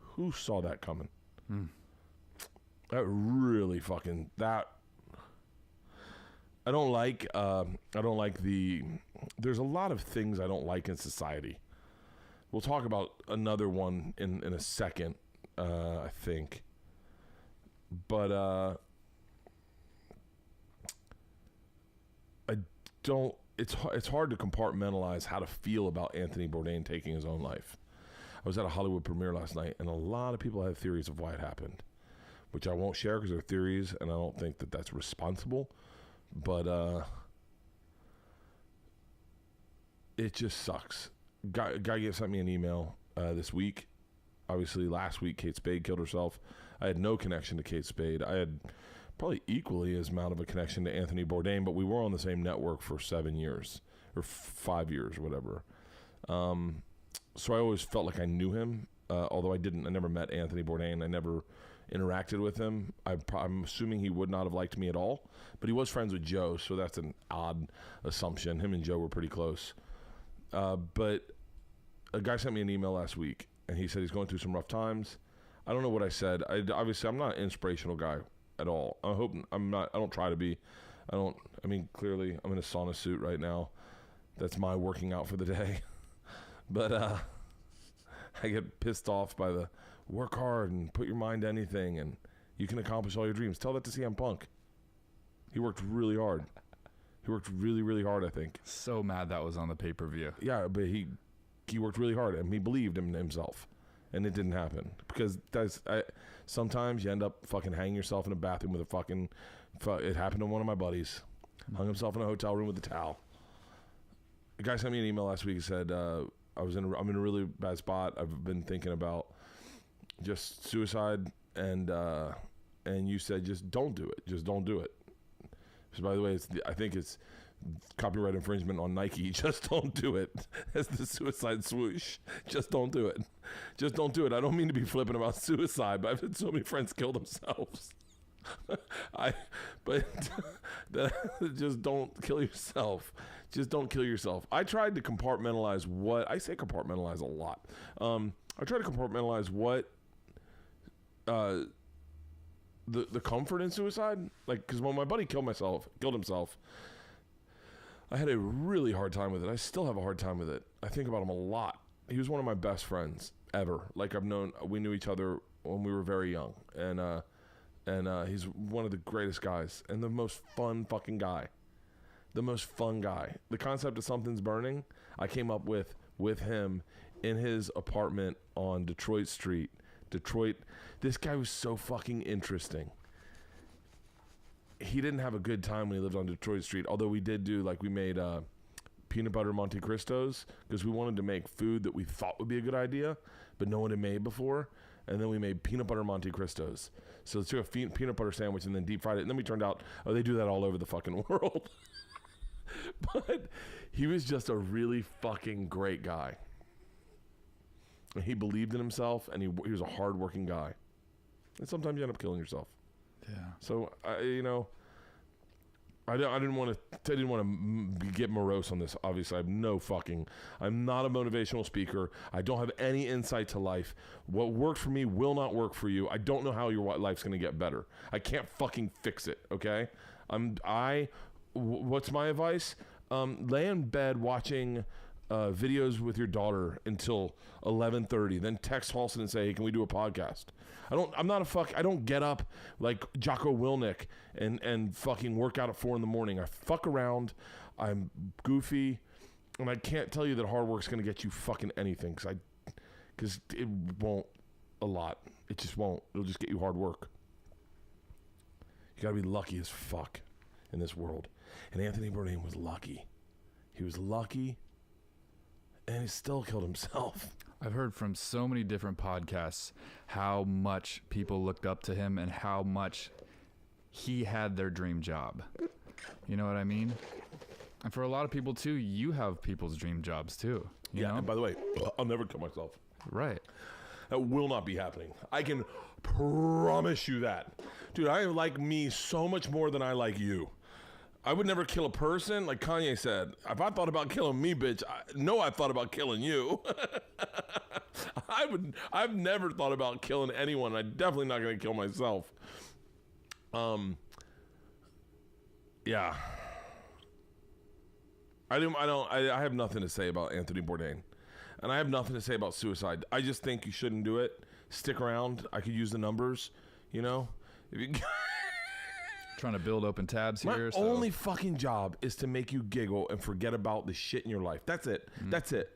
who saw that coming? That really fucking that. I don't like there's a lot of things I don't like in society. We'll talk about another one in a second, I think. But I don't. It's hard to compartmentalize how to feel about Anthony Bourdain taking his own life. I was at a Hollywood premiere last night, and a lot of people have theories of why it happened, which I won't share because they're theories, and I don't think that that's responsible. But it just sucks. Guy sent me an email this week. Obviously, last week, Kate Spade killed herself. I had no connection to Kate Spade. I had probably equally as amount of a connection to Anthony Bourdain, but we were on the same network for 7 years, or 5 years, or whatever. So I always felt like I knew him, although I didn't. I never met Anthony Bourdain. I never interacted with him. I'm assuming he would not have liked me at all, but he was friends with Joe, so that's an odd assumption. Him and Joe were pretty close. But a guy sent me an email last week, and he said he's going through some rough times. I don't know what I said. Obviously, I'm not an inspirational guy at all. I hope I'm not. I don't try to be. I mean, clearly, I'm in a sauna suit right now. That's my working out for the day. But I get pissed off by the work hard and put your mind to anything, and you can accomplish all your dreams. Tell that to CM Punk. He worked really hard. He worked really, really hard, I think. So mad that was on the pay-per-view. Yeah, but he worked really hard, and he believed in himself, and it didn't happen. Because sometimes you end up fucking hanging yourself in a bathroom with a fucking... It happened to one of my buddies. Hung himself in a hotel room with a towel. The guy sent me an email last week and said, I'm in a really bad spot. I've been thinking about just suicide, and you said just don't do it. Just don't do it. So by the way, I think it's copyright infringement on Nike. Just don't do it. That's the suicide swoosh. Just don't do it. Just don't do it. I don't mean to be flippant about suicide, but I've had so many friends kill themselves. Just don't kill yourself. Just don't kill yourself. I tried to compartmentalize what I say. Compartmentalize a lot. I try to compartmentalize what the comfort in suicide, like, because when my buddy killed himself, I had a really hard time with it. I still have a hard time with it. I think about him a lot. He was one of my best friends ever. Like, we knew each other when we were very young, and he's one of the greatest guys and the most fun fucking guy. The most fun guy. The concept of something's burning, I came up with him in his apartment on Detroit Street. Detroit. This guy was so fucking interesting. He didn't have a good time when he lived on Detroit Street, although we did do, like, we made peanut butter Monte Cristos because we wanted to make food that we thought would be a good idea, but no one had made before. And then we made peanut butter Monte Cristos. So let's do a peanut butter sandwich and then deep fried it. And then we turned out, they do that all over the fucking world. But he was just a really fucking great guy. And he believed in himself, and he was a hardworking guy. And sometimes you end up killing yourself. Yeah. So I didn't want to get morose on this. Obviously, I'm not a motivational speaker. I don't have any insight to life. What worked for me will not work for you. I don't know how your life's going to get better. I can't fucking fix it. Okay. What's my advice? Lay in bed watching videos with your daughter until 11:30. Then text Halston and say, "Hey, can we do a podcast?" I don't get up like Jocko Willink and fucking work out at 4 a.m. I fuck around. I'm goofy, and I can't tell you that hard work's gonna get you fucking anything because it won't a lot. It just won't. It'll just get you hard work. You gotta be lucky as fuck in this world. And Anthony Bourdain was lucky. He was lucky. And he still killed himself. I've heard from so many different podcasts how much people looked up to him and how much he had their dream job. You know what I mean? And for a lot of people, too, you have people's dream jobs, too. You know? And by the way, I'll never kill myself. Right. That will not be happening. I can promise you that. Dude, I like me so much more than I like you. I would never kill a person. Like Kanye said, if I thought about killing me, bitch, I thought about killing you. I I've never thought about killing anyone. I'm definitely not going to kill myself. Yeah. I have nothing to say about Anthony Bourdain. And I have nothing to say about suicide. I just think you shouldn't do it. Stick around. I could use the numbers, you know? If you Trying to build open tabs here. My only fucking job is to make you giggle and forget about the shit in your life. That's it. That's it.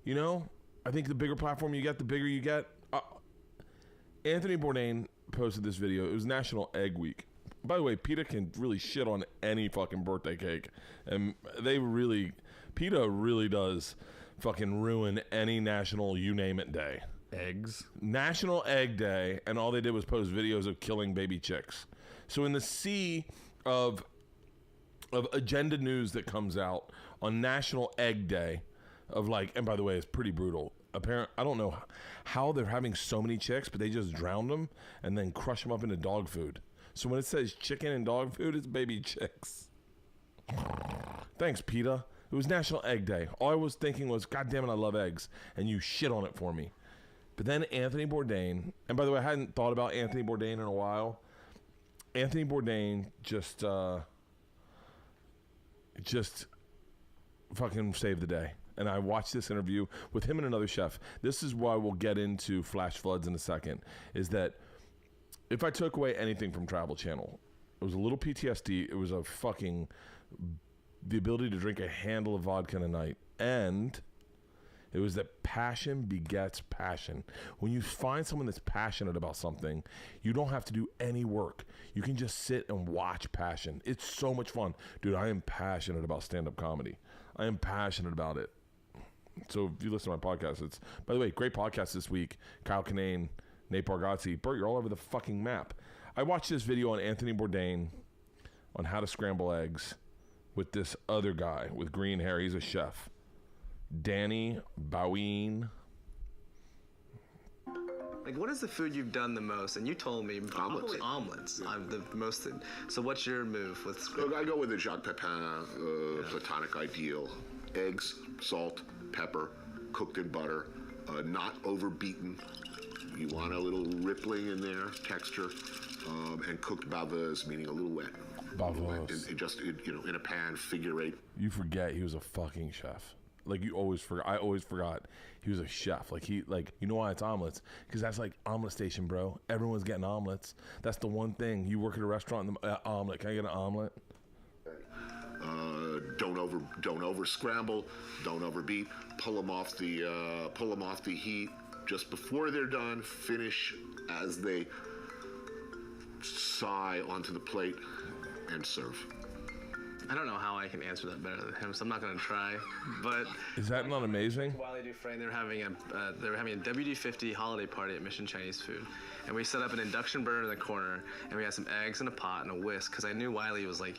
You know? I think the bigger platform you get, the bigger you get. Anthony Bourdain posted this video. It was National Egg Week. By the way, PETA can really shit on any fucking birthday cake. And PETA really does fucking ruin any national you name it day. Eggs. National Egg Day, and all they did was post videos of killing baby chicks. So in the sea of agenda news that comes out on National Egg Day, and by the way, it's pretty brutal. I don't know how they're having so many chicks, but they just drown them and then crush them up into dog food. So when it says chicken and dog food, it's baby chicks. Thanks, PETA. It was National Egg Day. All I was thinking was, God damn it, I love eggs. And you shit on it for me. But then Anthony Bourdain, and by the way, I hadn't thought about Anthony Bourdain in a while. Anthony Bourdain just fucking saved the day. And I watched this interview with him and another chef. This is why we'll get into flash floods in a second, is that if I took away anything from Travel Channel, it was a little PTSD. It was the ability to drink a handle of vodka in a night. And it was that passion begets passion. When you find someone that's passionate about something, you don't have to do any work. You can just sit and watch passion. It's so much fun. Dude, I am passionate about stand-up comedy. I am passionate about it. So if you listen to my podcast, by the way, great podcast this week. Kyle Kinane, Nate Bargatze. Bert, you're all over the fucking map. I watched this video on Anthony Bourdain on how to scramble eggs with this other guy with green hair. He's a chef. Danny Boween. Like, what is the food you've done the most? And you told me probably omelets. Yeah. I'm the most. So what's your move with scrambled? Look, I go with the Jacques Pepin platonic ideal. Eggs, salt, pepper, cooked in butter, not overbeaten. You want a little rippling in there, texture, and cooked bavos, meaning a little wet. Bavos. In a pan, figure eight. You forget he was a fucking chef. Like, you always forgot. I always forgot he was a chef. You know why it's omelets? Because that's like omelet station, bro. Everyone's getting omelets. That's the one thing. You work at a restaurant, omelet. Can I get an omelet? Don't over scramble. Don't overbeat. Pull them off the heat just before they're done. Finish as they sigh onto the plate and serve. I don't know how I can answer that better than him, so I'm not going to try. But is that not amazing? Wiley Dufresne, they were having a WD-50 holiday party at Mission Chinese Food, and we set up an induction burner in the corner, and we had some eggs in a pot and a whisk, because I knew Wiley is like,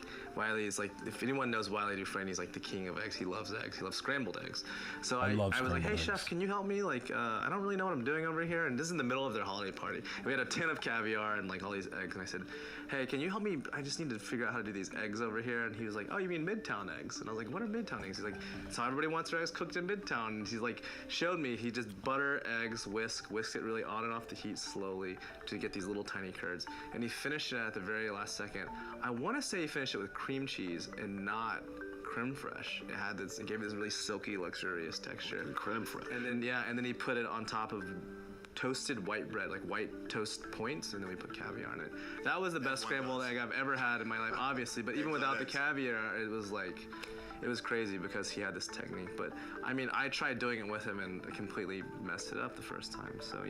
if anyone knows Wiley Dufresne, he's like the king of eggs. He loves eggs. He loves scrambled eggs. So I was like, hey, chef, can you help me? I don't really know what I'm doing over here, and this is in the middle of their holiday party. And we had a tin of caviar and all these eggs, and I said, hey, can you help me? I just need to figure out how to do these eggs over here. And he was like, oh, you mean Midtown eggs? And I was like, what are Midtown eggs? He's like, it's how everybody wants their eggs cooked in Midtown. And he's like, showed me, he just butter, eggs, whisk it really on and off the heat slowly to get these little tiny curds. And he finished it at the very last second. I want to say he finished it with cream cheese and not creme fraiche. It gave it this really silky, luxurious texture. And creme fraiche. And then he put it on top of toasted white bread, like white toast points, and then we put caviar on it. That was the best scrambled egg I've ever had in my life, obviously, but even without the caviar, it was crazy because he had this technique. But I mean, I tried doing it with him and completely messed it up the first time. So,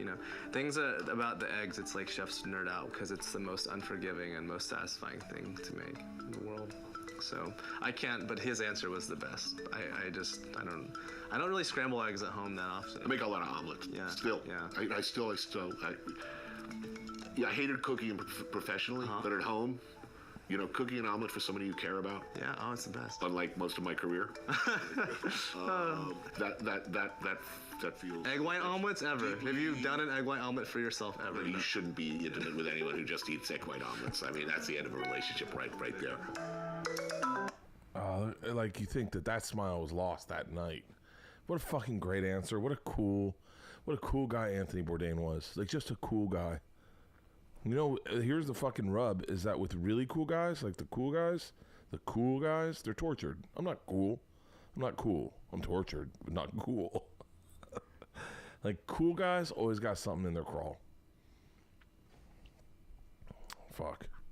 things about the eggs, it's like chefs nerd out because it's the most unforgiving and most satisfying thing to make in the world. So I can't, but his answer was the best. I don't really scramble eggs at home that often. I make a lot of omelets. Yeah. Still. Yeah. I hated cooking professionally, but at home, cooking an omelet for somebody you care about. Yeah. Oh, it's the best. Unlike most of my career. That feels. Egg white omelets ever? Have you done an egg white omelet for yourself ever? You shouldn't be intimate with anyone who just eats egg white omelets. I mean, that's the end of a relationship right there. You think that smile was lost that night. What a fucking great answer. What a cool what a cool guy Anthony Bourdain was. Like, just a cool guy. You know, here's the fucking rub, is that with really cool guys, like the cool guys, they're tortured. I'm not cool. I'm tortured, but not cool. Like, cool guys always got something in their crawl. Fuck.